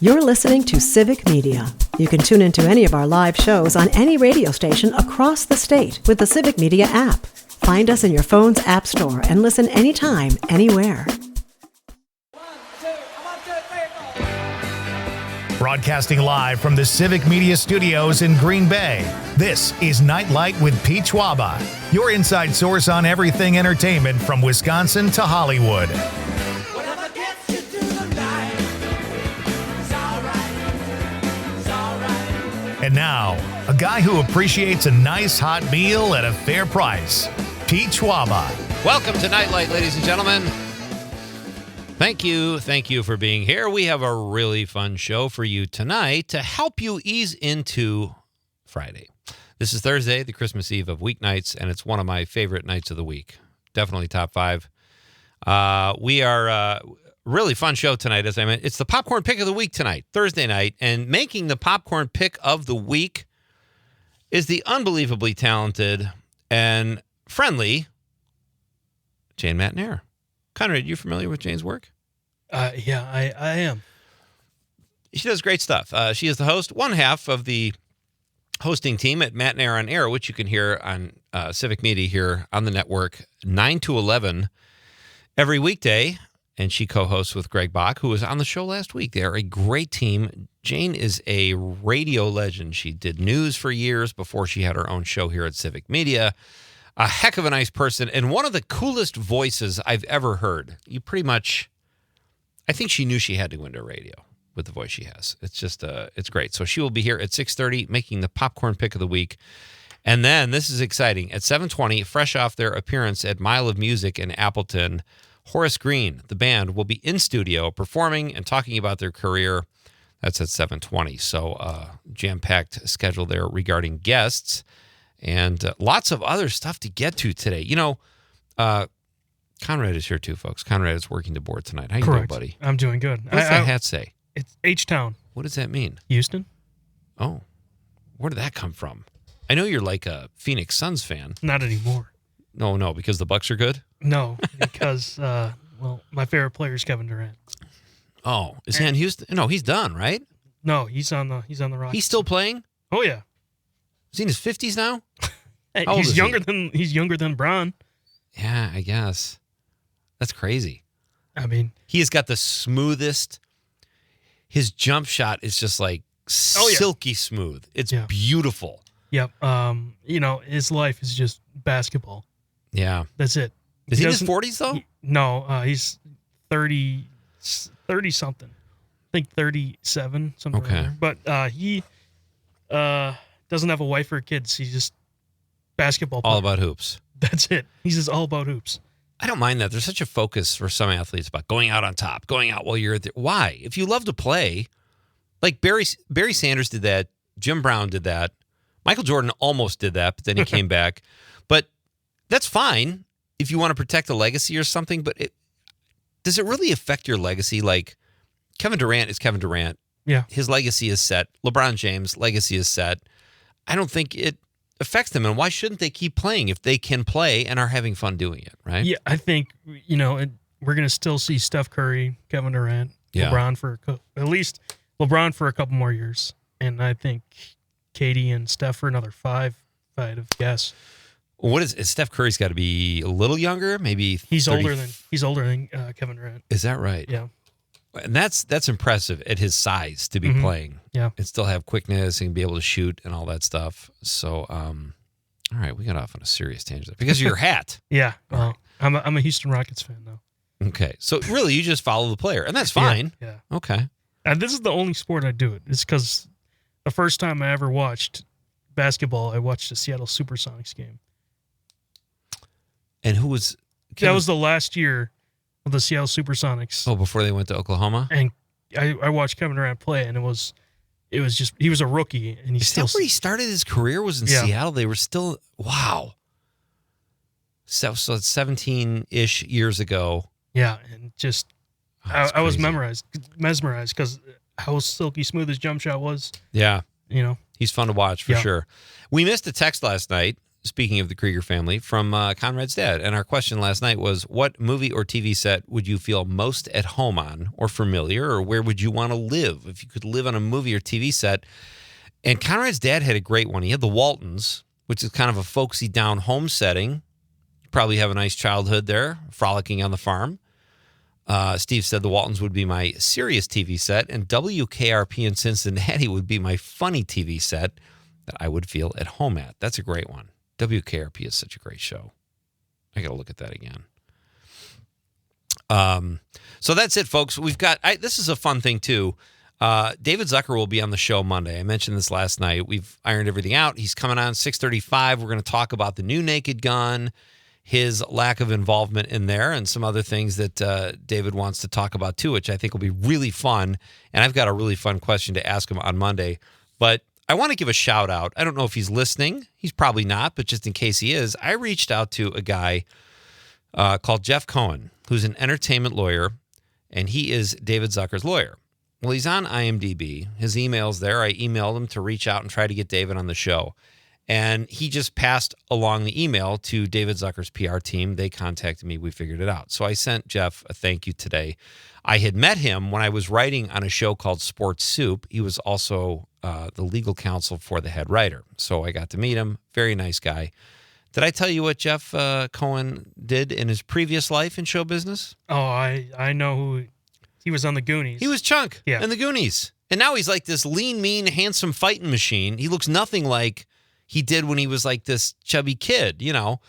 You're listening to Civic Media. You can tune into any of our live shows on any radio station across the state with the Civic Media app. Find us in your phone's app store and listen anytime, anywhere. Broadcasting live from the Civic Media Studios in Green Bay, this is Nite Lite with Pete Schwaba, your inside source on everything entertainment from Wisconsin to Hollywood. And now, a guy who appreciates a nice hot meal at a fair price, Pete Schwaba. Welcome to Nite Lite, ladies and gentlemen. Thank you for being here. We have a really fun show for you tonight to help you ease into Friday. This is Thursday, the Christmas Eve of weeknights, and it's one of my favorite nights of the week. Definitely top 5. We are really fun show tonight, as I mentioned. It's the popcorn pick of the week tonight, Thursday night, and making the popcorn pick of the week is the unbelievably talented and friendly Jane Matenaer. Conrad, you familiar with Jane's work? Yeah, I am. She does great stuff. She is the host, one half of the hosting team at Matenaer on Air, which you can hear on Civic Media here on the network, 9 to 11 every weekday. And she co-hosts with Greg Bach, who was on the show last week. They're a great team. Jane is a radio legend. She did news for years before she had her own show here at Civic Media. A heck of a nice person and one of the coolest voices I've ever heard. You pretty much, I think she knew she had to go into radio with the voice she has. It's just, it's great. So she will be here at 6:30 making the popcorn pick of the week. And then, this is exciting, at 7:20, fresh off their appearance at Mile of Music in Appleton, Horace Green, the band, will be in studio performing and talking about their career. That's at 7:20. So jam-packed schedule there regarding guests. And lots of other stuff to get to today. You know, Conrad is here too, folks. Conrad is working the board tonight. How you doing, buddy? I'm doing good. What does that hat say? It's H-Town. What does that mean? Houston. Oh, where did that come from? I know you're like a Phoenix Suns fan. Not anymore. No, because the Bucks are good? No, because, my favorite player is Kevin Durant. Oh, is he in Houston? No, he's done, right? No, he's on the Rockets. He's still playing? Oh, yeah. Is he in his 50s now? Hey, How old is he's younger than Bron. Yeah, I guess. That's crazy. I mean, he has got the smoothest. His jump shot is just like silky smooth. It's beautiful. Yep. His life is just basketball. Yeah. That's it. Is he in his 40s though? No, he's 30 something. I think 37 something. Okay. But he doesn't have a wife or kids. He's just basketball player. All about hoops. That's it. He's just all about hoops. I don't mind that. There's such a focus for some athletes about going out on top, going out while you're there. Why? If you love to play, like Barry Sanders did that, Jim Brown did that, Michael Jordan almost did that, but then he came back. But that's fine if you want to protect a legacy or something, but does it really affect your legacy? Like, Kevin Durant is Kevin Durant. Yeah. His legacy is set. LeBron James' legacy is set. I don't think it affects them, and why shouldn't they keep playing if they can play and are having fun doing it, right? Yeah, I think, we're going to still see Steph Curry, Kevin Durant, LeBron for a couple more years. And I think Katie and Steph for another 5, if I had to guess. What is Steph Curry's got to be a little younger, maybe he's older than Kevin Durant. Is that right? Yeah. And that's impressive at his size to be playing. Yeah. And still have quickness and be able to shoot and all that stuff. So, all right, we got off on a serious tangent because of your hat. Yeah. Well, I'm a Houston Rockets fan though. Okay. So really you just follow the player and that's fine. Yeah. Okay. And this is the only sport I do it. It's because the first time I ever watched basketball, I watched the Seattle Supersonics game. And who was... That was the last year of the Seattle Supersonics. Oh, before they went to Oklahoma? And I watched Kevin Durant play, and it was just, he was a rookie. And Is that where he started his career, was in Seattle? They were still... Wow. So it's 17-ish years ago. Yeah, and just... I was mesmerized because how silky smooth his jump shot was. Yeah. You know? He's fun to watch for sure. We missed a text last night. speaking of the Krieger family, from Conrad's dad. And our question last night was, what movie or TV set would you feel most at home on or familiar, or where would you want to live if you could live on a movie or TV set? And Conrad's dad had a great one. He had the Waltons, which is kind of a folksy down home setting. You probably have a nice childhood there, frolicking on the farm. Steve said the Waltons would be my serious TV set, and WKRP in Cincinnati would be my funny TV set that I would feel at home at. That's a great one. WKRP is such a great show. I got to look at that again. So that's it, folks. We've got, this is a fun thing too. David Zucker will be on the show Monday. I mentioned this last night. We've ironed everything out. He's coming on 6:35. We're going to talk about the new Naked Gun, his lack of involvement in there, and some other things that David wants to talk about too, which I think will be really fun. And I've got a really fun question to ask him on Monday. But I want to give a shout out. I don't know if he's listening. He's probably not, but just in case he is, I reached out to a guy called Jeff Cohen, who's an entertainment lawyer, and he is David Zucker's lawyer. Well, he's on IMDb. His email's there. I emailed him to reach out and try to get David on the show. And he just passed along the email to David Zucker's PR team. They contacted me. We figured it out. So I sent Jeff a thank you today. I had met him when I was writing on a show called Sports Soup. He was also the legal counsel for the head writer. So I got to meet him. Very nice guy. Did I tell you what Jeff Cohen did in his previous life in show business? Oh, I know who. He was on the Goonies. He was Chunk in the Goonies. And now he's like this lean, mean, handsome fighting machine. He looks nothing like he did when he was like this chubby kid, you know,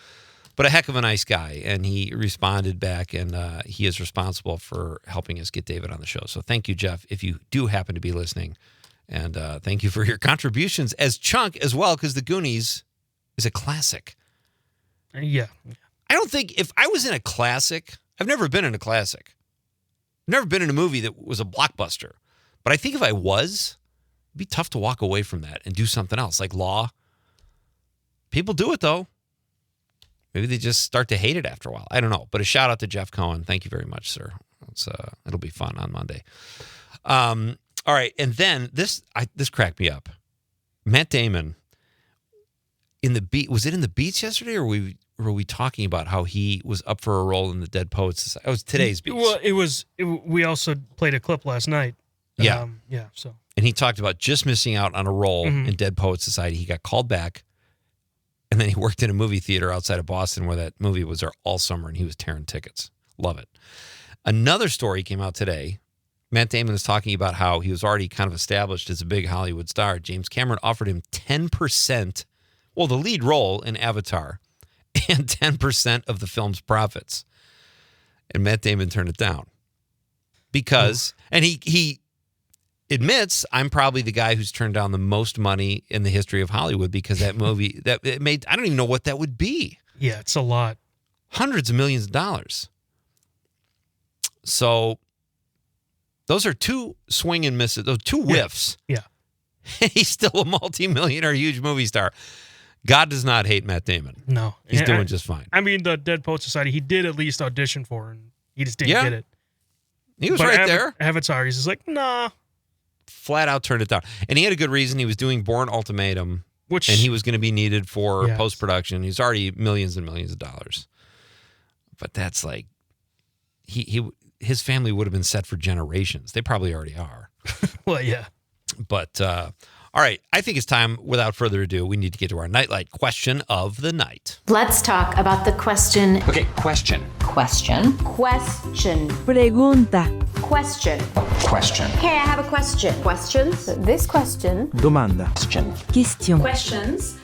but a heck of a nice guy. And he responded back, and he is responsible for helping us get David on the show. So thank you, Jeff, if you do happen to be listening. And thank you for your contributions as Chunk as well, because the Goonies is a classic. Yeah. I don't think if I was in a classic, I've never been in a classic. I've never been in a movie that was a blockbuster. But I think if I was, it'd be tough to walk away from that and do something else, like Law. People do it, though. Maybe they just start to hate it after a while. I don't know. But a shout out to Jeff Cohen. Thank you very much, sir. It'll be fun on Monday. All right. And then this cracked me up. Matt Damon in the Beat. Was it in the Beats yesterday, or were we talking about how he was up for a role in the Dead Poets Society? It was today's Beats. Well, we also played a clip last night. Yeah. So. And he talked about just missing out on a role in Dead Poets Society. He got called back. And then he worked in a movie theater outside of Boston where that movie was there all summer, and he was tearing tickets. Love it. Another story came out today. Matt Damon was talking about how he was already kind of established as a big Hollywood star. James Cameron offered him 10%, well, the lead role in Avatar, and 10% of the film's profits. And Matt Damon turned it down. Because, and he admits, I'm probably the guy who's turned down the most money in the history of Hollywood, because that movie, that it made, I don't even know what that would be. Yeah, it's a lot. Hundreds of millions of dollars. So those are two swing and misses, those two whiffs. Yeah. He's still a multi-millionaire, huge movie star. God does not hate Matt Damon. No. He's doing just fine. I mean, the Dead Poets Society, he did at least audition for, and he just didn't get it. He was right there. Avatar, he's just like, nah. Flat out turned it down. And he had a good reason. He was doing Bourne Ultimatum, and he was going to be needed for post-production. He's already millions and millions of dollars. But that's like, his family would have been set for generations. They probably already are. Well, yeah. But, all right, I think it's time, without further ado, we need to get to our Nite Lite question of the night. Let's talk about the question. Okay, question. Question. Pregunta. Question. Question. Hey, I have a question. Questions? This question. Domanda. Question. Questions.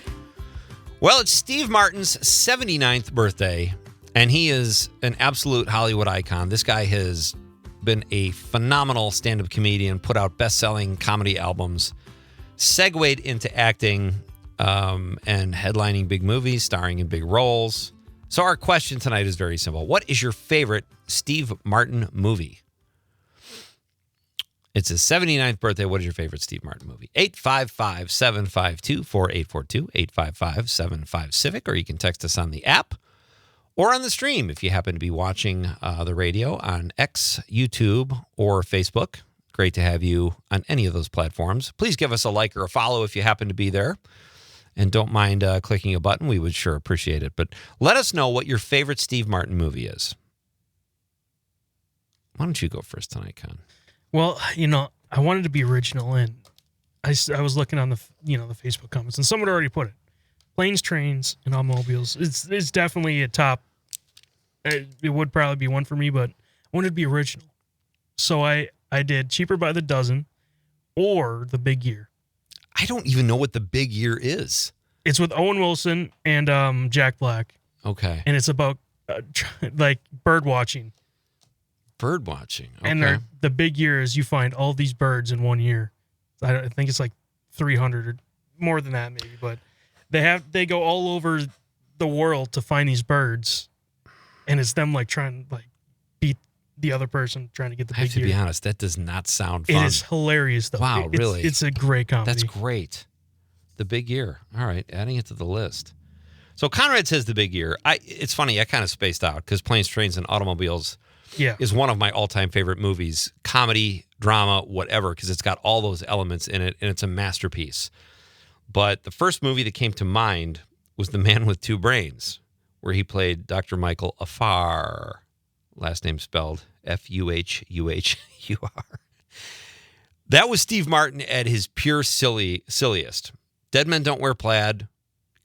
Well, it's Steve Martin's 79th birthday, and he is an absolute Hollywood icon. This guy has been a phenomenal stand-up comedian, put out best-selling comedy albums, segued into acting, and headlining big movies, starring in big roles. So our question tonight is very simple. What is your favorite Steve Martin movie? It's his 79th birthday. What is your favorite Steve Martin movie? 855-752-4842, 855-75-CIVIC, or you can text us on the app or on the stream if you happen to be watching the radio on X, YouTube, or Facebook. Great to have you on any of those platforms. Please give us a like or a follow if you happen to be there. And don't mind clicking a button. We would sure appreciate it. But let us know what your favorite Steve Martin movie is. Why don't you go first tonight, Con? Well, I wanted to be original, and I was looking on the Facebook comments, and someone already put it. Planes, Trains, and Automobiles. It's definitely a top. It would probably be one for me, but I wanted to be original. So I did Cheaper by the Dozen or The Big Year. I don't even know what The Big Year is. It's with Owen Wilson and Jack Black. Okay. And it's about like bird watching. Bird watching. Okay. And the big year is you find all these birds in 1 year. I think it's like 300 or more than that maybe, but they go all over the world to find these birds, and it's them like trying to like beat the other person trying to get the big year. I have to be honest, that does not sound fun. It is hilarious though. Wow, really? It's a great comedy. That's great. The Big Year. All right, adding it to the list. So Conrad says The Big Year. It's funny, I kind of spaced out because Planes, Trains, and Automobiles is one of my all-time favorite movies. Comedy, drama, whatever, because it's got all those elements in it, and it's a masterpiece. But the first movie that came to mind was The Man with Two Brains, where he played Dr. Michael Afar. Last name spelled Fuhuhur. That was Steve Martin at his pure silliest. Dead Men Don't Wear Plaid,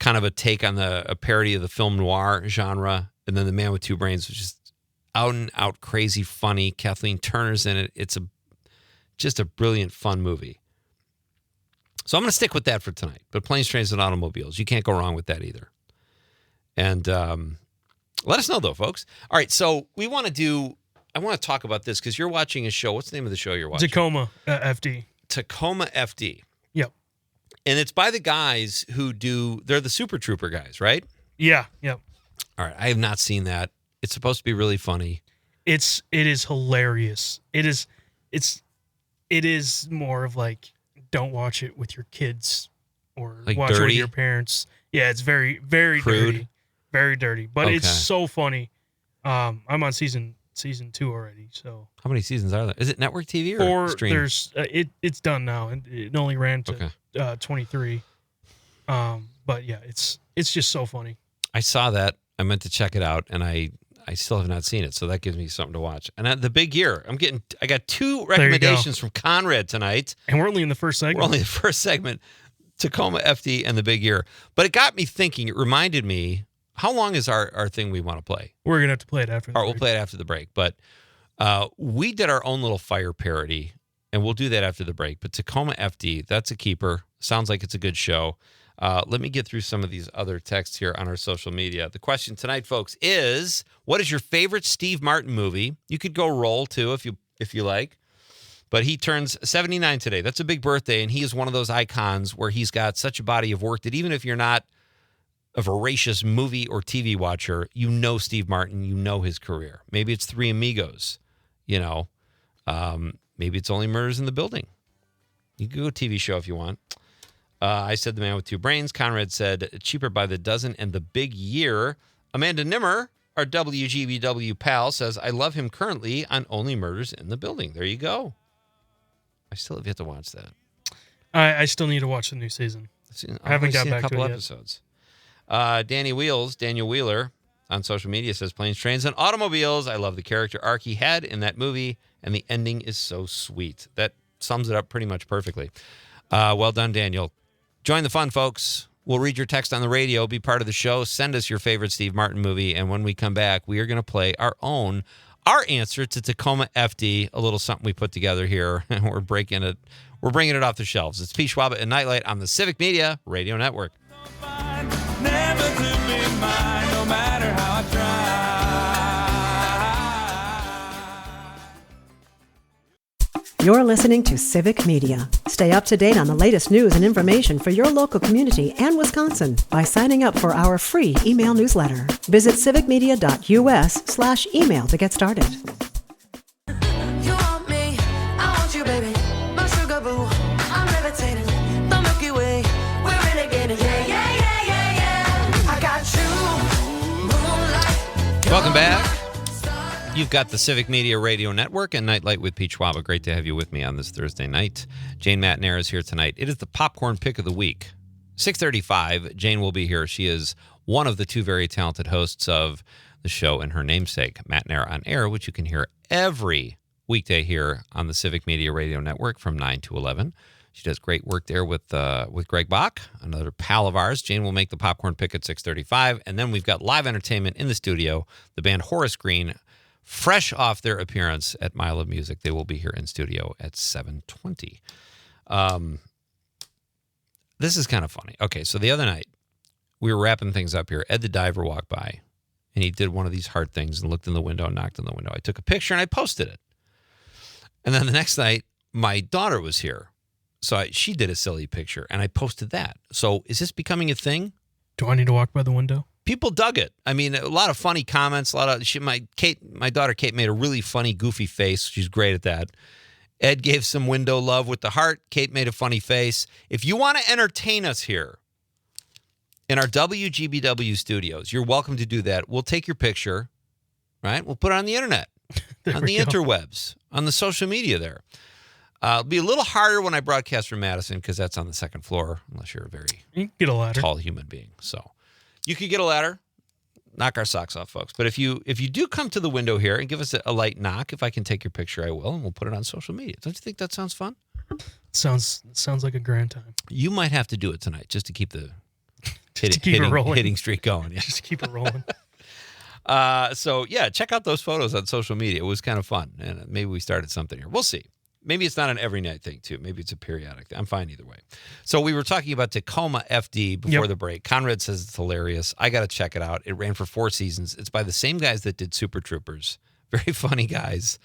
kind of a take on a parody of the film noir genre. And then The Man with Two Brains was just out and out crazy funny. Kathleen Turner's in it. It's just a brilliant, fun movie. So I'm going to stick with that for tonight. But Planes, Trains, and Automobiles, you can't go wrong with that either. And let us know, though, folks. All right, so I want to talk about this because you're watching a show. What's the name of the show you're watching? Tacoma FD. Tacoma FD. Yep. And it's by the guys they're the Super Trooper guys, right? Yeah, yep. All right, I have not seen that. It's supposed to be really funny. It is hilarious. It is more of like, don't watch it with your kids or like watch dirty? it with your parents. Yeah, it's very, very crude. dirty. Very dirty. But Okay. it's so funny. I'm on season 2 already. So how many seasons are there? Is it network TV or stream? There's it's done now, and it only ran to 23. But yeah, it's just so funny. I saw that. I meant to check it out, and I still have not seen it, so that gives me something to watch. And The Big Year, I got 2 recommendations from Conrad tonight. And we're only in the first segment. We're only in the first segment. Tacoma FD and The Big Year. But it got me thinking. It reminded me, how long is our thing we want to play? We're going to have to play it after the break. All right, we'll play it after the break. But we did our own little fire parody, and we'll do that after the break. But Tacoma FD, that's a keeper. Sounds like it's a good show. Let me get through some of these other texts here on our social media. The question tonight, folks, is what is your favorite Steve Martin movie? You could go roll, too, if you like. But he turns 79 today. That's a big birthday, and he is one of those icons where he's got such a body of work that even if you're not a voracious movie or TV watcher, you know Steve Martin, you know his career. Maybe it's Three Amigos, maybe it's only Murders in the Building. You can go TV show if you want. I said The Man with Two Brains. Conrad said Cheaper by the Dozen and The Big Year. Amanda Nimmer, our WGBW pal, says I love him currently on Only Murders in the Building. There you go. I still have yet to watch that. I still need to watch the new season. I haven't got back to it yet. A couple episodes. Daniel Wheeler on social media says Planes, Trains, and Automobiles. I love the character arc he had in that movie, and the ending is so sweet. That sums it up pretty much perfectly. Well done, Daniel. Join the fun, folks. We'll read your text on the radio, be part of the show, send us your favorite Steve Martin movie, and when we come back, we are going to play our answer to Tacoma FD, a little something we put together here, and we're bringing it off the shelves. It's Pete Schwaba and Nite Lite on the Civic Media Radio Network. Never to be mine, no matter how I try. You're listening to Civic Media. Stay up to date on the latest news and information for your local community and Wisconsin by signing up for our free email newsletter. Visit civicmedia.us/email to get started. You want me, I want you, baby. My sugar boo, I'm levitating. The Milky Way, we're renegading. Yeah, yeah, yeah, yeah, yeah. I got you, moonlight. Welcome back. You've got the Civic Media Radio Network and Nite Lite with Pete Schwaba. Great to have you with me on this Thursday night. Jane Matenaer is here tonight. It is the popcorn pick of the week. 6:35, Jane will be here. She is one of the two very talented hosts of the show and her namesake, Matenaer on Air, which you can hear every weekday here on the Civic Media Radio Network from 9 to 11. She does great work there with Greg Bach, another pal of ours. Jane will make the popcorn pick at 6:35. And then we've got live entertainment in the studio. The band Horace Green, fresh off their appearance at Mile of Music. They will be here in studio at 7:20. This is kind of funny. Okay, so the other night, we were wrapping things up here. Ed the Diver walked by, and he did one of these hard things and looked in the window and knocked on the window. I took a picture, and I posted it. And then the next night, my daughter was here. So she did a silly picture, and I posted that. So is this becoming a thing? Do I need to walk by the window? People dug it. I mean, a lot of funny comments. My daughter Kate made a really funny, goofy face. She's great at that. Ed gave some window love with the heart. Kate made a funny face. If you want to entertain us here in our WGBW studios, you're welcome to do that. We'll take your picture, right? We'll put it on the internet, on the interwebs, on the social media there. It'll be a little harder when I broadcast from Madison because that's on the second floor, unless you're a very get a ladder. Tall human being. So you could get a ladder, knock our socks off, folks. But if you do come to the window here and give us a light knock, if I can take your picture, I will, and we'll put it on social media. Don't you think that sounds fun? Sounds like a grand time. You might have to do it tonight just to keep the hitting streak going. Yeah. Just keep it rolling. So, yeah, check out those photos on social media. It was kind of fun, and maybe we started something here. We'll see. Maybe it's not an every night thing, too. Maybe it's a periodic thing. I'm fine either way. So we were talking about Tacoma FD before the break. Conrad says it's hilarious. I got to check it out. It ran for 4 seasons. It's by the same guys that did Super Troopers. Very funny guys.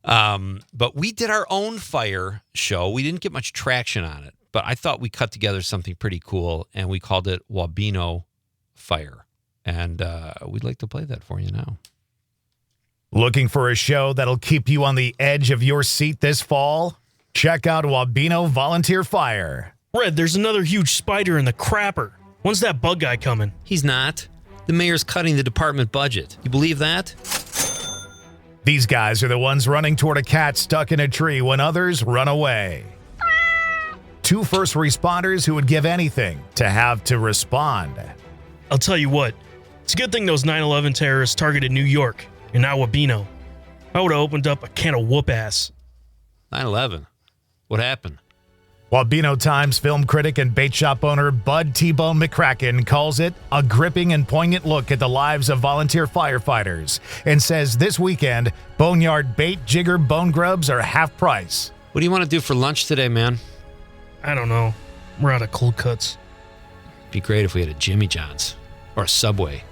But we did our own fire show. We didn't get much traction on it, but I thought we cut together something pretty cool, and we called it Wabeno Fire. And we'd like to play that for you now. Looking for a show that'll keep you on the edge of your seat this fall? Check out Wabeno Volunteer Fire. Red, there's another huge spider in the crapper. When's that bug guy coming? He's not. The mayor's cutting the department budget. You believe that? These guys are the ones running toward a cat stuck in a tree when others run away. 2 first responders who would give anything to have to respond. I'll tell you what, it's a good thing those 9/11 terrorists targeted New York and not Wabeno. I would have opened up a can of whoop ass. 9/11. What happened? Wabeno Times film critic and bait shop owner Bud T-Bone McCracken calls it a gripping and poignant look at the lives of volunteer firefighters and says this weekend, boneyard bait jigger bone grubs are half price. What do you want to do for lunch today, man? I don't know. We're out of cold cuts. It'd be great if we had a Jimmy John's or a Subway.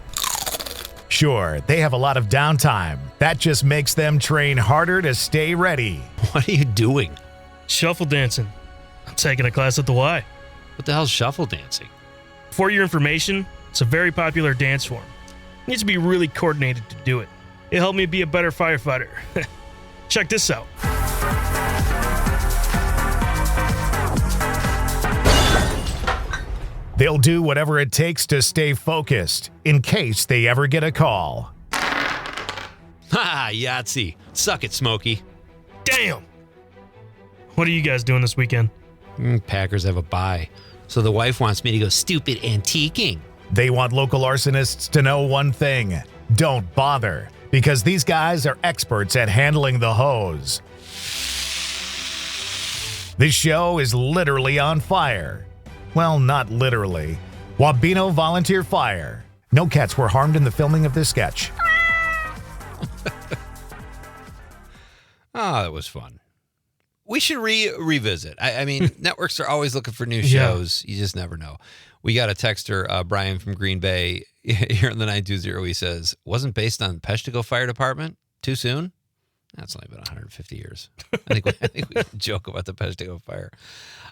Sure, they have a lot of downtime. That just makes them train harder to stay ready. What are you doing? Shuffle dancing. I'm taking a class at the Y. What the hell's shuffle dancing? For your information, it's a very popular dance form. It needs to be really coordinated to do it. It helped me be a better firefighter. Check this out. They'll do whatever it takes to stay focused in case they ever get a call. Ha! Yahtzee. Suck it, Smokey. Damn! What are you guys doing this weekend? Packers have a bye, so the wife wants me to go stupid antiquing. They want local arsonists to know one thing. Don't bother, because these guys are experts at handling the hose. This show is literally on fire. Well, not literally. Wabeno Volunteer Fire. No cats were harmed in the filming of this sketch. Oh, that was fun. We should revisit. I mean, networks are always looking for new shows. You just never know. We got a texter, Brian from Green Bay, here in the 920. He says, wasn't based on Peshtigo Fire Department? Too soon? That's only been 150 years. I think we can joke about the Peshtigo Fire.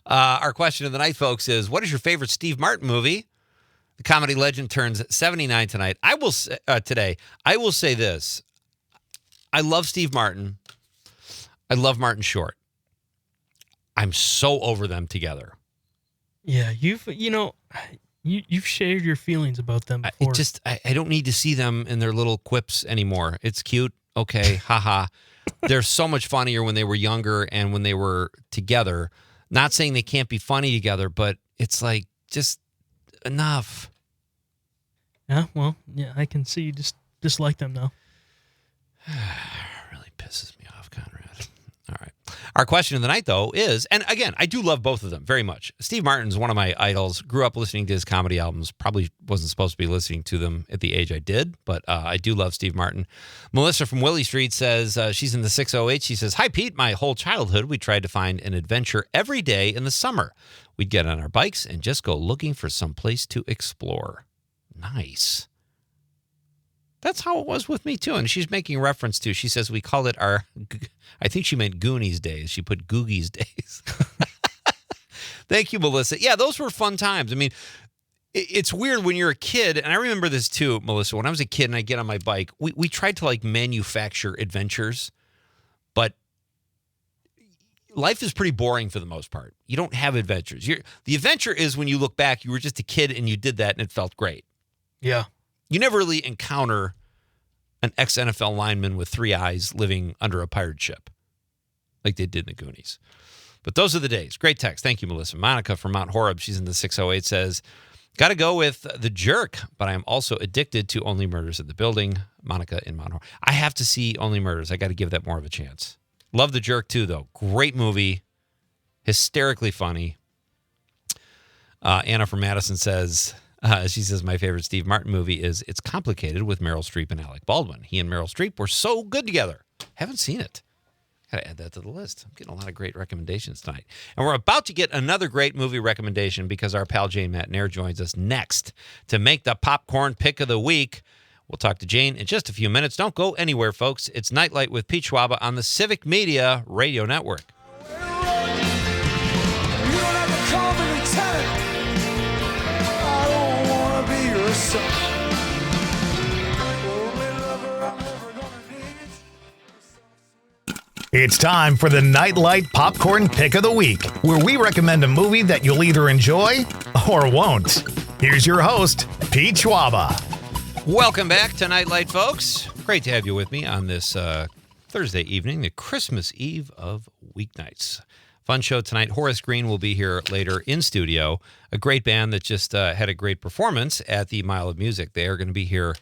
Our question of the night, folks, is what is your favorite Steve Martin movie? The comedy legend turns 79 tonight. Today. I will say this. I love Steve Martin. I love Martin Short. I'm so over them together. Yeah, you've shared your feelings about them before. I don't need to see them in their little quips anymore. It's cute. Okay, haha. They're so much funnier when they were younger and when they were together. Not saying they can't be funny together, but it's like just enough. Yeah, well, yeah, I can see you just dislike them now. Really pisses me off, Conrad. All right. Our question of the night, though, is, and again, I do love both of them very much. Steve Martin's one of my idols. Grew up listening to his comedy albums. Probably wasn't supposed to be listening to them at the age I did, but I do love Steve Martin. Melissa from Willie Street says, she's in the 608. She says, "Hi, Pete. My whole childhood, we tried to find an adventure every day in the summer. We'd get on our bikes and just go looking for some place to explore." Nice. That's how it was with me, too. And she's making reference to, she says we called it our, I think she meant Goonies days. She put Googies days. Thank you, Melissa. Yeah, those were fun times. I mean, it's weird when you're a kid, and I remember this too, Melissa. When I was a kid and I get on my bike, we tried to like manufacture adventures, but life is pretty boring for the most part. You don't have adventures. The adventure is when you look back, you were just a kid and you did that and it felt great. Yeah. You never really encounter an ex-NFL lineman with 3 eyes living under a pirate ship like they did in the Goonies. But those are the days. Great text. Thank you, Melissa. Monica from Mount Horeb, she's in the 608, says, "Got to go with The Jerk, but I am also addicted to Only Murders in the Building." Monica in Mount Horeb. I have to see Only Murders. I got to give that more of a chance. Love The Jerk, too, though. Great movie. Hysterically funny. Anna from Madison says... she says, "My favorite Steve Martin movie is It's Complicated with Meryl Streep and Alec Baldwin. He and Meryl Streep were so good together." Haven't seen it. Got to add that to the list. I'm getting a lot of great recommendations tonight. And we're about to get another great movie recommendation because our pal Jane Matenaer joins us next to make the popcorn pick of the week. We'll talk to Jane in just a few minutes. Don't go anywhere, folks. It's Nite Lite with Pete Schwaba on the Civic Media Radio Network. You don't have to call me lieutenant. I don't want to be your son. Only lover I'm ever gonna need. It's time for the Nite Lite Popcorn Pick of the Week, where we recommend a movie that you'll either enjoy or won't. Here's your host, Pete Schwaba. Welcome back to Nite Lite, folks. Great to have you with me on this Thursday evening, the Christmas Eve of weeknights. Fun show tonight. Horace Green will be here later in studio. A great band that just had a great performance at the Mile of Music. They are going to be here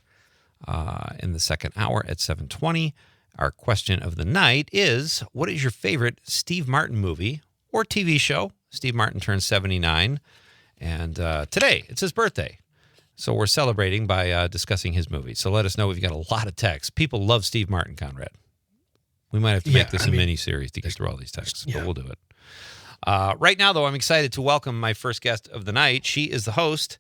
in the second hour at 7:20. Our question of the night is, what is your favorite Steve Martin movie or TV show? Steve Martin turns 79, and today it's his birthday. So we're celebrating by discussing his movies. So let us know. We've got a lot of texts. People love Steve Martin, Conrad. We might have to make this a mini-series to get through all these texts, but we'll do it. Right now, though, I'm excited to welcome my first guest of the night. She is the host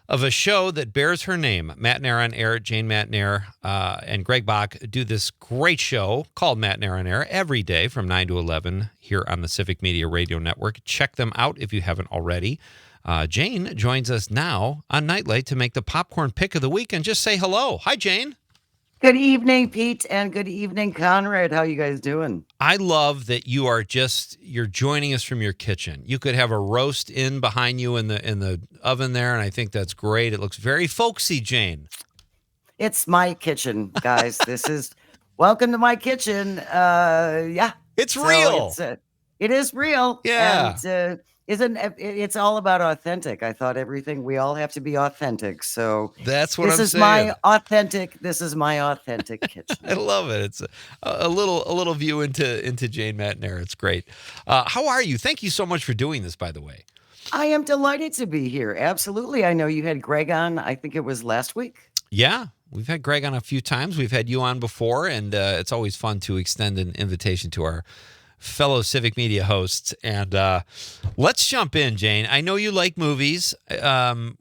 of a show that bears her name, Matenaer on Air. Jane Matenaer and Greg Bach do this great show called Matenaer on Air every day from 9 to 11 here on the Civic Media Radio Network. Check them out if you haven't already. Jane joins us now on Nite Lite to make the popcorn pick of the week and just say hello. Hi, Jane. Good evening, Pete, and good evening, Conrad. How you guys doing? I love that you're joining us from your kitchen. You could have a roast in behind you in the oven there, and I think that's great. It looks very folksy, Jane. It's my kitchen, guys. Welcome to my kitchen. Yeah. It's real. It is real. Yeah. And, it's all about authentic. I thought we all have to be authentic. So that's what I'm saying. This is my authentic kitchen. I love it. It's a little view into Jane Matenaer. It's great. How are you? Thank you so much for doing this, by the way. I am delighted to be here. Absolutely. I know you had Greg on, I think it was last week. Yeah. We've had Greg on a few times. We've had you on before, and it's always fun to extend an invitation to our fellow Civic Media hosts. And let's jump in, Jane. I know you like movies.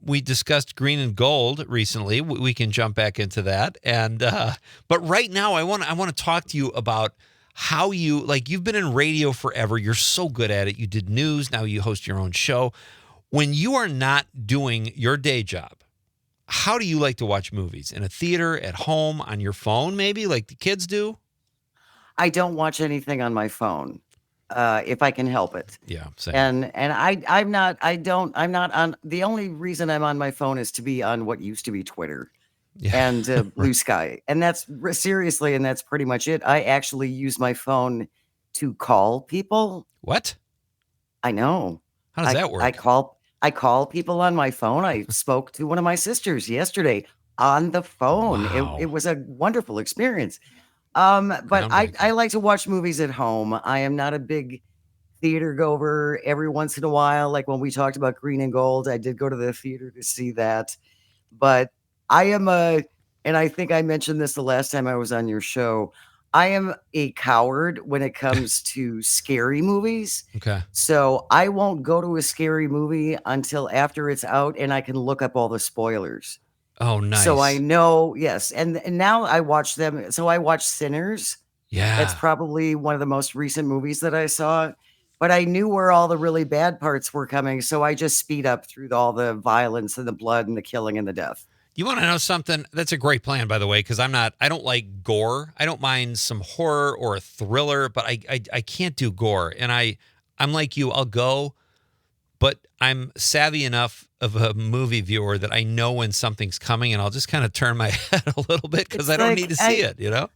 We discussed Green and Gold recently. We can jump back into that. And but right now, I want to talk to you about how you've been in radio forever. You're so good at it. You did news. Now you host your own show. When you are not doing your day job, how do you like to watch movies? In a theater, at home, on your phone, maybe like the kids do? I don't watch anything on my phone, if I can help it. Yeah, same. And I'm not on. The only reason I'm on my phone is to be on what used to be Twitter, and Blue Sky, and that's pretty much it. I actually use my phone to call people. What? I know. How does that work? I call I call people on my phone. I spoke to one of my sisters yesterday on the phone. Wow. It was a wonderful experience. But I Groundbreaking. like to watch movies at home. I am not a big theater goer. Every once in a while, like when we talked about Green and Gold, I did go to the theater to see that. But I am and I think I mentioned this the last time I was on your show. I am a coward when it comes to scary movies. Okay. So I won't go to a scary movie until after it's out and I can look up all the spoilers. Oh, nice. So I know, yes. And now I watch them. So I watched Sinners. Yeah. That's probably one of the most recent movies that I saw. But I knew where all the really bad parts were coming. So I just speed up through all the violence and the blood and the killing and the death. You want to know something? That's a great plan, by the way, because I don't like gore. I don't mind some horror or a thriller, but I can't do gore. And I'm like you, I'll go, but I'm savvy enough of a movie viewer that I know when something's coming, and I'll just kind of turn my head a little bit because I don't need to see it, you know?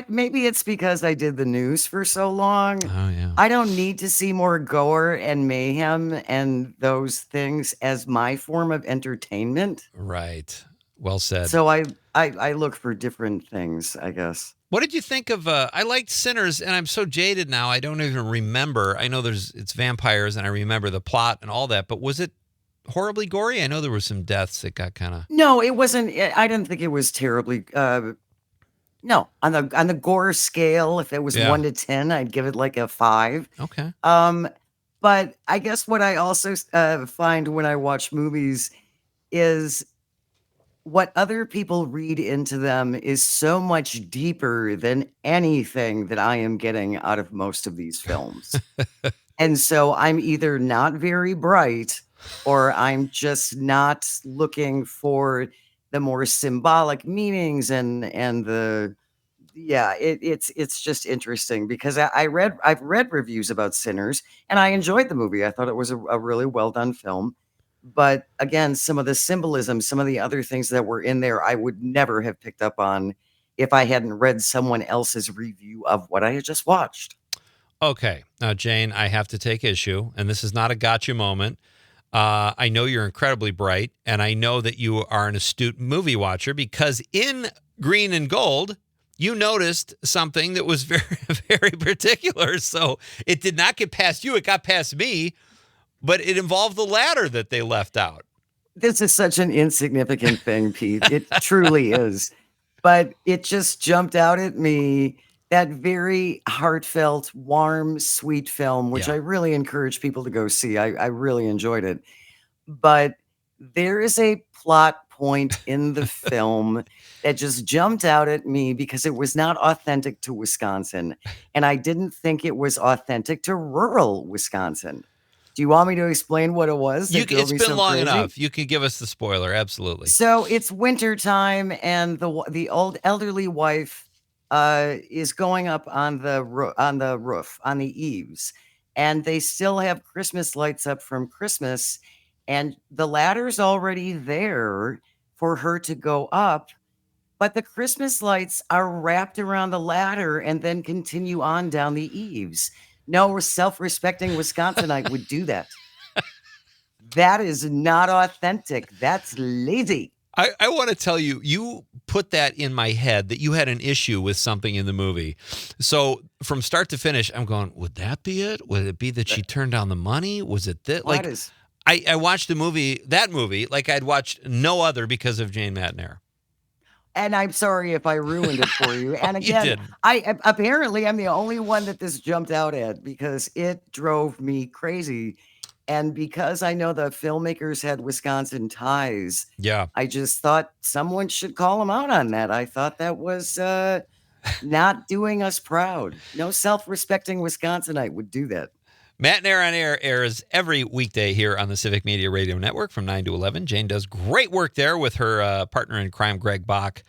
Maybe it's because I did the news for so long. Oh, yeah. I don't need to see more gore and mayhem and those things as my form of entertainment. Right. Well said. So I look for different things, I guess. What did you think of? I liked Sinners, and I'm so jaded now. I don't even remember. I know it's vampires, and I remember the plot and all that. But was it horribly gory? I know there were some deaths that got kind of. No, it wasn't. I didn't think it was terribly. No, on the gore scale, if it was 1 to 10, I'd give it like a 5. Okay. But I guess what I also find when I watch movies is what other people read into them is so much deeper than anything that I am getting out of most of these films. And so I'm either not very bright or I'm just not looking for the more symbolic meanings and the it's just interesting because I've read reviews about Sinners and I enjoyed the movie. I thought it was a really well done film. But again, some of the symbolism, some of the other things that were in there, I would never have picked up on if I hadn't read someone else's review of what I had just watched. Okay. Now, Jane, I have to take issue, and this is not a gotcha moment. I know you're incredibly bright, and I know that you are an astute movie watcher because in Green and Gold, you noticed something that was very, very particular. So it did not get past you. It got past me. But it involved the ladder that they left out. This is such an insignificant thing, Pete. It truly is. But it just jumped out at me, that very heartfelt, warm, sweet film, which I really encourage people to go see. I really enjoyed it. But there is a plot point in the film that just jumped out at me because it was not authentic to Wisconsin. And I didn't think it was authentic to rural Wisconsin. Do you want me to explain what it was? It's been long enough. You can give us the spoiler. Absolutely. So it's wintertime, and the old elderly wife is going up on the roof, on the eaves, and they still have Christmas lights up from Christmas, and the ladder's already there for her to go up, but the Christmas lights are wrapped around the ladder and then continue on down the eaves. No self-respecting Wisconsinite would do that. That is not authentic. That's lazy. I want to tell you, you put that in my head that you had an issue with something in the movie. So from start to finish, I'm going, would that be it? Would it be that she turned down the money? Was it that? Like, I watched that movie, like I'd watched no other because of Jane Matenaer. And I'm sorry if I ruined it for you. And You again, did. apparently I'm the only one that this jumped out at because it drove me crazy. And because I know the filmmakers had Wisconsin ties, I just thought someone should call them out on that. I thought that was not doing us proud. No self-respecting Wisconsinite would do that. Matenaer on Air airs every weekday here on the Civic Media Radio Network from 9 to 11. Jane does great work there with her partner in crime, Greg Bach.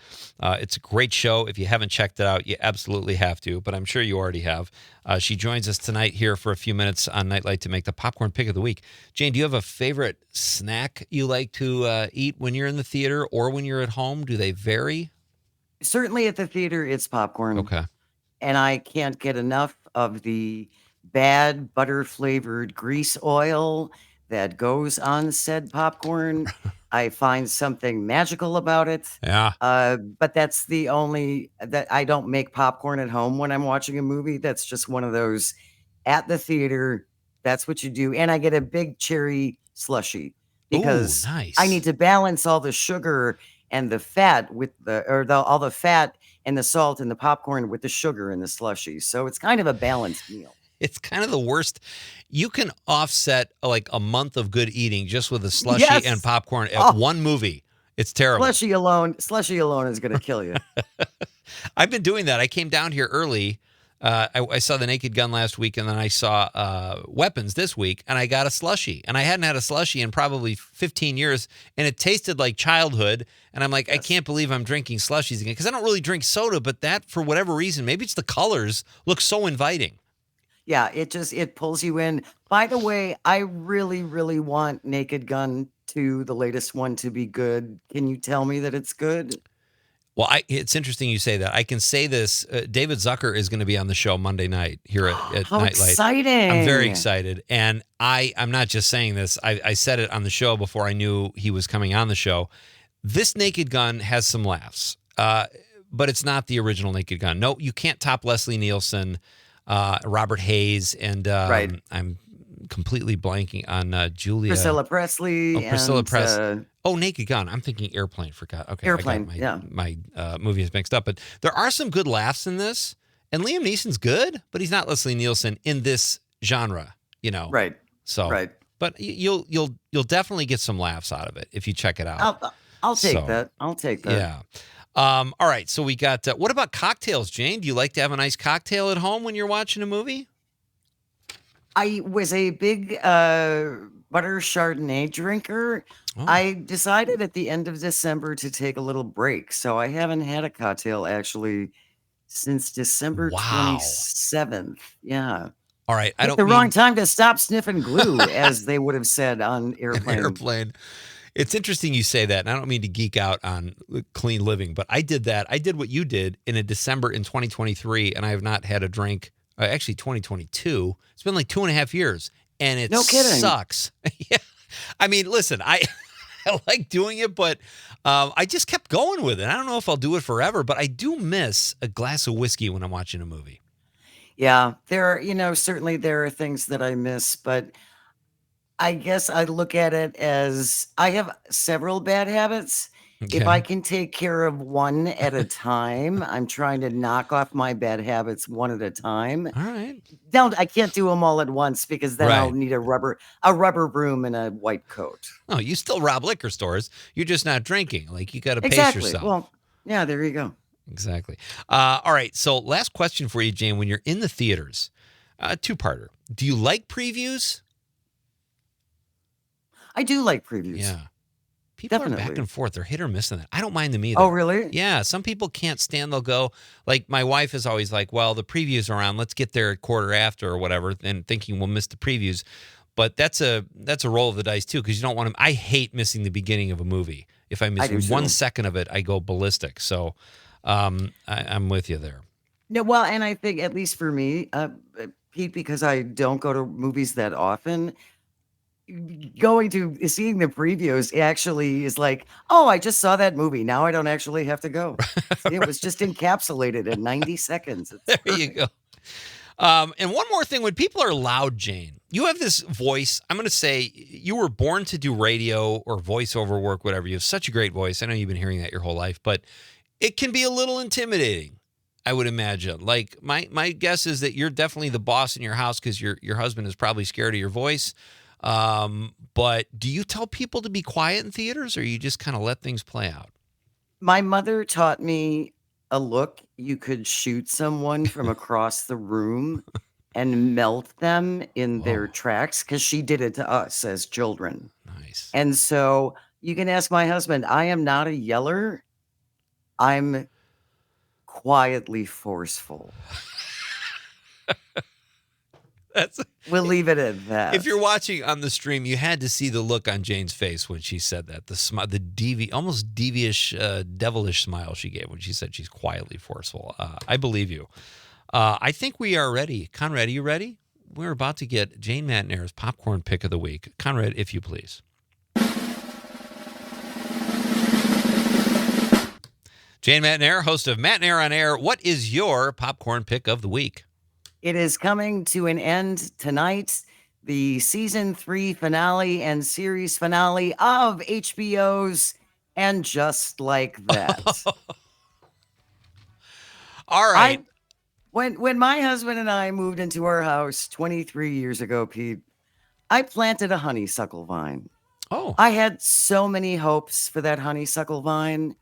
It's a great show. If you haven't checked it out, you absolutely have to, but I'm sure you already have. She joins us tonight here for a few minutes on Nite Lite to make the popcorn pick of the week. Jane, do you have a favorite snack you like to eat when you're in the theater or when you're at home? Do they vary? Certainly at the theater, it's popcorn. Okay. And I can't get enough of the bad butter flavored grease oil that goes on said popcorn. I find something magical about it. Yeah. But that's the only that I don't make popcorn at home when I'm watching a movie. That's just one of those at the theater. That's what you do. And I get a big cherry slushy because Ooh, nice. I need to balance all the sugar and the fat with all the fat and the salt and the popcorn with the sugar and the slushy. So it's kind of a balanced meal. It's kind of the worst. You can offset like a month of good eating just with a slushy Yes. and popcorn at one movie. It's terrible. Slushy alone is going to kill you. I've been doing that. I came down here early. I saw The Naked Gun last week, and then I saw Weapons this week, and I got a slushy. And I hadn't had a slushy in probably 15 years, and it tasted like childhood. And I'm like, I can't believe I'm drinking slushies again, because I don't really drink soda, but that, for whatever reason, maybe it's the colors, looks so inviting. Yeah, it pulls you in. By the way, I really, really want Naked Gun 2, the latest one, to be good. Can you tell me that it's good? Well, it's interesting you say that. I can say this. David Zucker is going to be on the show Monday night here at How Nite Lite. exciting. I'm very excited. And I'm not just saying this. I said it on the show before I knew he was coming on the show. This Naked Gun has some laughs, but it's not the original Naked Gun. No, you can't top Leslie Nielsen, Robert Hayes, and Right. I'm completely blanking on Julia. Priscilla Presley. Oh, Priscilla and, Presley. Naked Gun. I'm thinking Airplane. Forgot. Okay, Airplane, I got my movie is mixed up. But there are some good laughs in this, and Liam Neeson's good, but he's not Leslie Nielsen in this genre. You know, Right. So, Right. But you'll definitely get some laughs out of it if you check it out. I'll take that. I'll take that. Yeah. All right. So we got. What about cocktails, Jane? Do you like to have a nice cocktail at home when you're watching a movie? I was a big butter Chardonnay drinker. Oh. I decided at the end of December to take a little break. So I haven't had a cocktail actually since December Wow. 27th. Yeah. All right. I Picked don't the mean wrong time to stop sniffing glue, as they would have said on Airplane. Airplane. It's interesting you say that, and I don't mean to geek out on clean living, but I did that. I did what you did in a December in 2023, and I have not had a drink. Actually, 2022. It's been like 2.5 years, and it No kidding. sucks. Yeah. I mean, listen, I like doing it, but I just kept going with it. I don't know if I'll do it forever, but I do miss a glass of whiskey when I'm watching a movie. Yeah, certainly there are things that I miss, but I guess I look at it as I have several bad habits. Okay. If I can take care of one at a time, I'm trying to knock off my bad habits one at a time. All right. I can't do them all at once because then I'll Right. need a rubber broom and a white coat. Oh, you still rob liquor stores. You're just not drinking. Like, you got to pace Exactly. yourself. Well, yeah, there you go. Exactly. All right. So last question for you, Jane. When you're in the theaters, two-parter. Do you like previews? I do like previews. Yeah. People are back Definitely. and forth. They're hit or miss on that. I don't mind them either. Oh, really? Yeah. Some people can't stand. They'll go, like, my wife is always like, well, the previews are on. Let's get there at quarter after or whatever, and thinking we'll miss the previews. But that's a roll of the dice, too, because you don't want to. I hate missing the beginning of a movie. If I I do miss too. 1 second of it, I go ballistic. So I'm with you there. No, well, and I think at least for me, Pete, because I don't go to movies that often, seeing the previews actually is like, oh, I just saw that movie. Now I don't actually have to go. It was just encapsulated in 90 seconds. It's There you perfect. go. And one more thing, when people are loud, Jane, you have this voice. I'm going to say you were born to do radio or voiceover work, whatever. You have such a great voice. I know you've been hearing that your whole life, but it can be a little intimidating, I would imagine. Like, my guess is that you're definitely the boss in your house because your husband is probably scared of your voice. But do you tell people to be quiet in theaters, or you just kind of let things play out? My mother taught me a look. You could shoot someone from across the room and melt them in their tracks because she did it to us as children. Nice. And so you can ask my husband, I am not a yeller. I'm quietly forceful. We'll leave it at that. If you're watching on the stream, you had to see the look on Jane's face when she said that. The almost devious, devilish smile she gave when she said she's quietly forceful. I believe you. I think we are ready. Conrad, are you ready? we're about to get Jane Matenaer's popcorn pick of the week. Conrad, if you please. Jane Matenaer, host of Matenaer on Air. What is your popcorn pick of the week? It is coming to an end tonight. The season 3 finale and series finale of HBO's And Just Like That. All right. When my husband and I moved into our house 23 years ago, Pete, I planted a honeysuckle vine. Oh. I had so many hopes for that honeysuckle vine,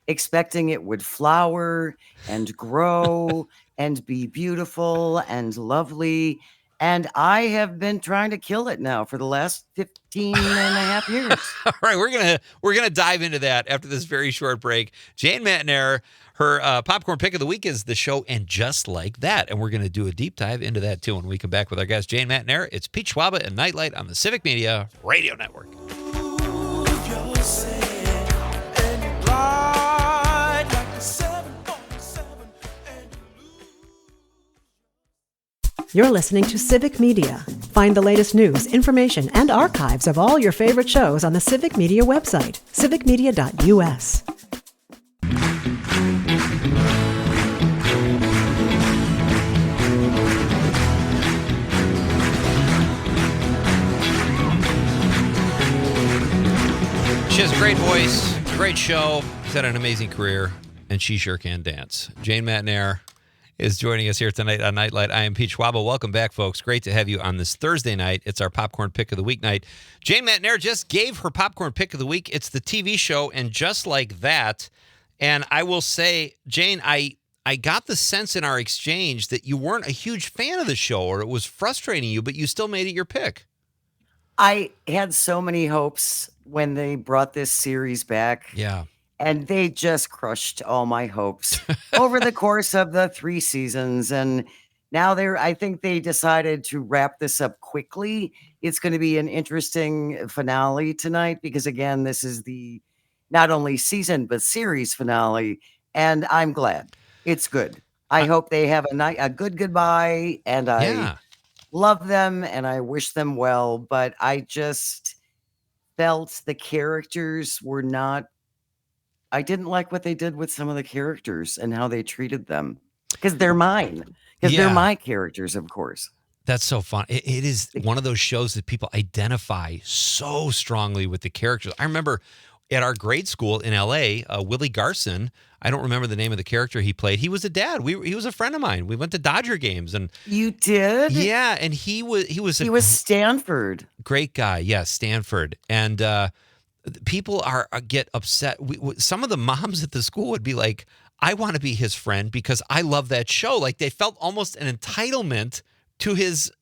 expecting it would flower and grow and be beautiful and lovely. And I have been trying to kill it now for the last 15 and a half years. All right, we're gonna dive into that after this very short break. Jane Matenaer, her popcorn pick of the week is the show And Just Like That, and we're gonna do a deep dive into that too when we come back with our guest Jane Matenaer. It's Pete Schwaba and Nite Lite on the Civic Media Radio Network. You're listening to Civic Media. Find the latest news, information, and archives of all your favorite shows on the Civic Media website, civicmedia.us. She has a great voice, great show. She's had an amazing career, and she sure can dance. Jane Matenaer is joining us here tonight on Nite Lite. I am Pete Schwaba. Welcome back, folks. Great to have you on this Thursday night. It's our popcorn pick of the week night. Jane Matenaer just gave her popcorn pick of the week. It's the TV show And Just Like That. And I will say, Jane, I got the sense in our exchange that you weren't a huge fan of the show, or it was frustrating you, but you still made it your pick. I had so many hopes when they brought this series back. Yeah. And they just crushed all my hopes over the course of the 3 seasons. And now I think they decided to wrap this up quickly. It's going to be an interesting finale tonight because, again, this is the not only season but series finale. And I'm glad. It's good. I hope they have a good goodbye. And I love them and I wish them well. But I just felt the characters were not. I didn't like what they did with some of the characters and how they treated them because they're mine. Because they're my characters, of course. That's so fun. It is one of those shows that people identify so strongly with the characters. I remember at our grade school in L.A., Willie Garson, I don't remember the name of the character he played. He was a dad. He was a friend of mine. We went to Dodger games. And you did? Yeah, and he was Stanford. Great guy. Yeah, Stanford. And people get upset. Some of the moms at the school would be like, I want to be his friend because I love that show. Like they felt almost an entitlement to his,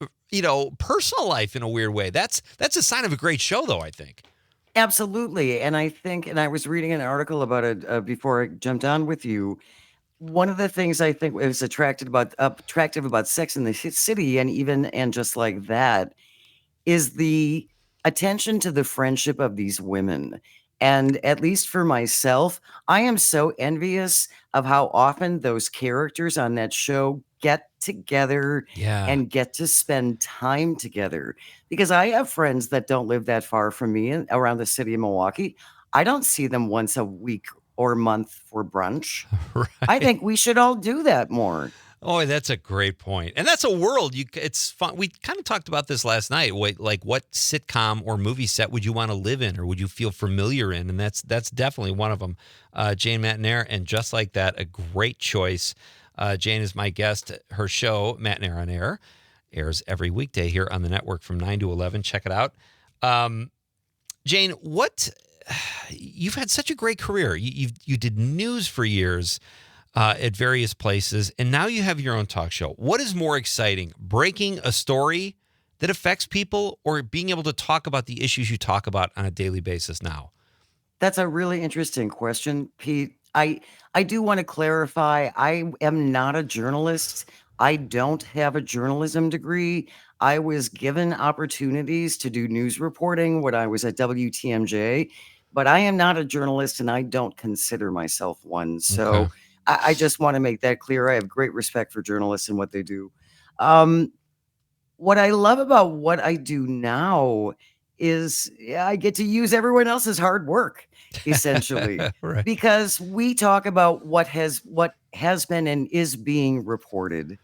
personal life in a weird way. That's a sign of a great show, though, I think. Absolutely. And I think, and I was reading an article about it before I jumped on with you. One of the things I think was attractive about Sex in the City and Just Like That is the attention to the friendship of these women. And at least for myself, I am so envious of how often those characters on that show get together and get to spend time together. Because I have friends that don't live that far from me around the city of Milwaukee. I don't see them once a week or month for brunch. Right. I think we should all do that more. Oh, that's a great point. And that's a world it's fun. We kind of talked about this last night. Like what sitcom or movie set would you want to live in or would you feel familiar in? And that's definitely one of them. Jane Matenaer, And Just Like That, a great choice. Jane is my guest. Her show, Matenaer on Air, airs every weekday here on the network from 9 to 11. Check it out. Jane, you've had such a great career. You did news for years. At various places, and now you have your own talk show. What is more exciting, breaking a story that affects people or being able to talk about the issues you talk about on a daily basis now? That's a really interesting question, Pete. I do want to clarify, I am not a journalist. I don't have a journalism degree. I was given opportunities to do news reporting when I was at WTMJ, but I am not a journalist and I don't consider myself one. So Okay. I just want to make that clear. I have great respect for journalists and what they do. what I love about what I do now is I get to use everyone else's hard work, essentially, Right. because we talk about what has been and is being reported.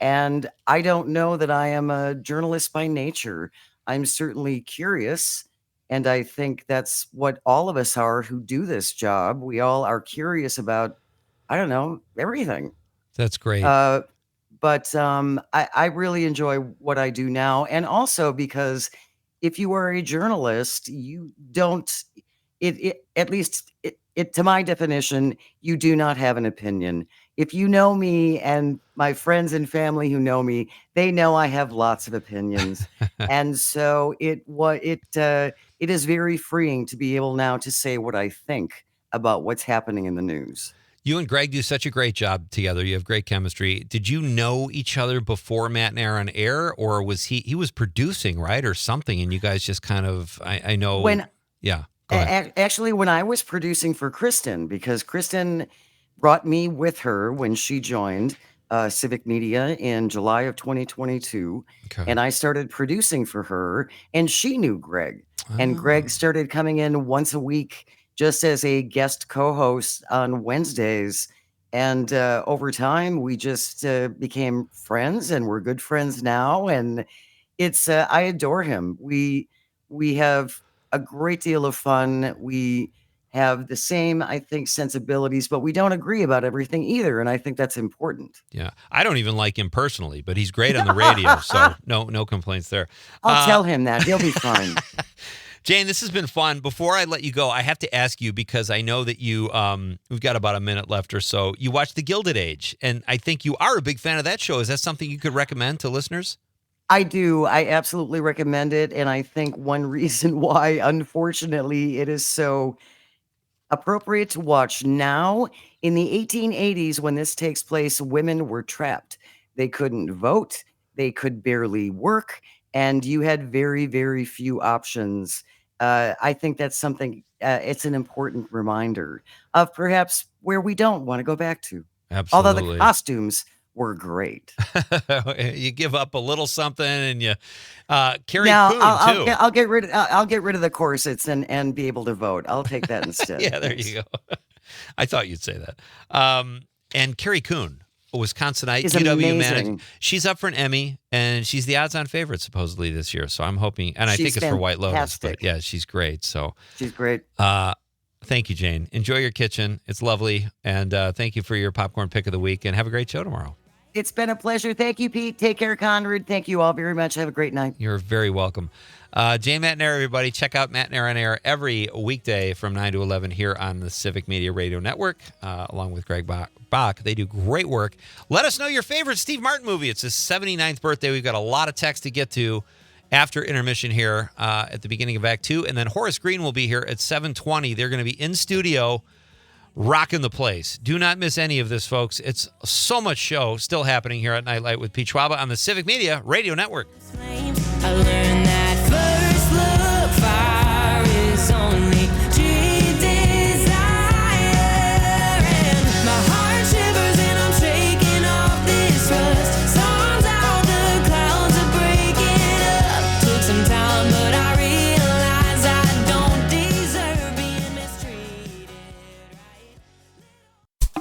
And I don't know that I am a journalist by nature. I'm certainly curious. And I think that's what all of us are who do this job. We all are curious about, I don't know, everything. That's great. But I really enjoy what I do now. And also because if you are a journalist, you don't, at least to my definition, you do not have an opinion. If you know me and my friends and family who know me, they know I have lots of opinions. And so it is very freeing to be able now to say what I think about what's happening in the news. You and Greg do such a great job together. You have great chemistry. Did you know each other before Matenaer on air, or was he was producing, right, or something, and you guys just kind of, I know. Yeah. Go ahead. Actually, when I was producing for Kristen, because Kristen brought me with her when she joined Civic Media in July of 2022, and I started producing for her, and she knew Greg. And Greg started coming in once a week just as a guest co-host on Wednesdays. And over time, we just became friends, and we're good friends now. And it's I adore him. We have a great deal of fun. We have the same, I think, sensibilities, but we don't agree about everything either. And I think that's important. Yeah. I don't even like him personally, but he's great on the radio. So no complaints there. I'll tell him that. He'll be fine. Jane, this has been fun. Before I let you go, I have to ask you, because I know that you, we've got about a minute left or so. You watched The Gilded Age, and I think you are a big fan of that show. Is that something you could recommend to listeners? I do. I absolutely recommend it. And I think one reason why, unfortunately, it is so appropriate to watch now, in the 1880s, when this takes place, women were trapped. They couldn't vote. They could barely work. And you had very, very few options. I think that's something, it's an important reminder of perhaps where we don't want to go back to. Absolutely. Although the costumes were great. You give up a little something, and you Carrie Now, Coon, I'll too. I'll get rid of the corsets and be able to vote. I'll take that instead. Yeah, there you go. I thought you'd say that. And Carrie Coon, a Wisconsinite, She's UW amazing. manager. She's up for an Emmy, and she's the odds-on favorite supposedly this year. So I'm hoping, and I think She's it's for White Lotus. fantastic. But yeah, she's great. So She's great. thank you, Jane. Enjoy your kitchen. It's lovely, and thank you for your popcorn pick of the week. And have a great show tomorrow. It's been a pleasure. Thank you, Pete. Take care, Conrad. Thank you all very much. Have a great night. You're very welcome. Jane Matenaer, everybody. Check out Matenaer on Air every weekday from 9 to 11 here on the Civic Media Radio Network, along with Greg Bach. They do great work. Let us know your favorite Steve Martin movie. It's his 79th birthday. We've got a lot of text to get to after intermission here at the beginning of Act 2. And then Horace Green will be here at 7:20. They're going to be in studio rocking the place. Do not miss any of this, folks. It's so much show still happening here at Nite Lite with Pete Schwaba on the Civic Media Radio Network. I learned that first look, fire is only cheap desire. And my heart shivers and I'm shaking off this rust. Storms out, the clouds are breaking up. Took some time, but I realize I don't deserve being mistreated.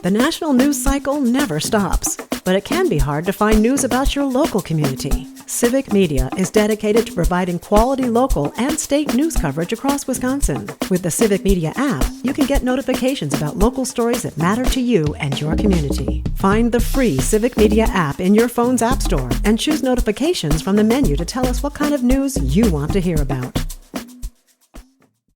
The national news cycle never stops, but it can be hard to find news about your local community. Civic Media is dedicated to providing quality local and state news coverage across Wisconsin. With the Civic Media app, you can get notifications about local stories that matter to you and your community. Find the free Civic Media app in your phone's app store and choose notifications from the menu to tell us what kind of news you want to hear about.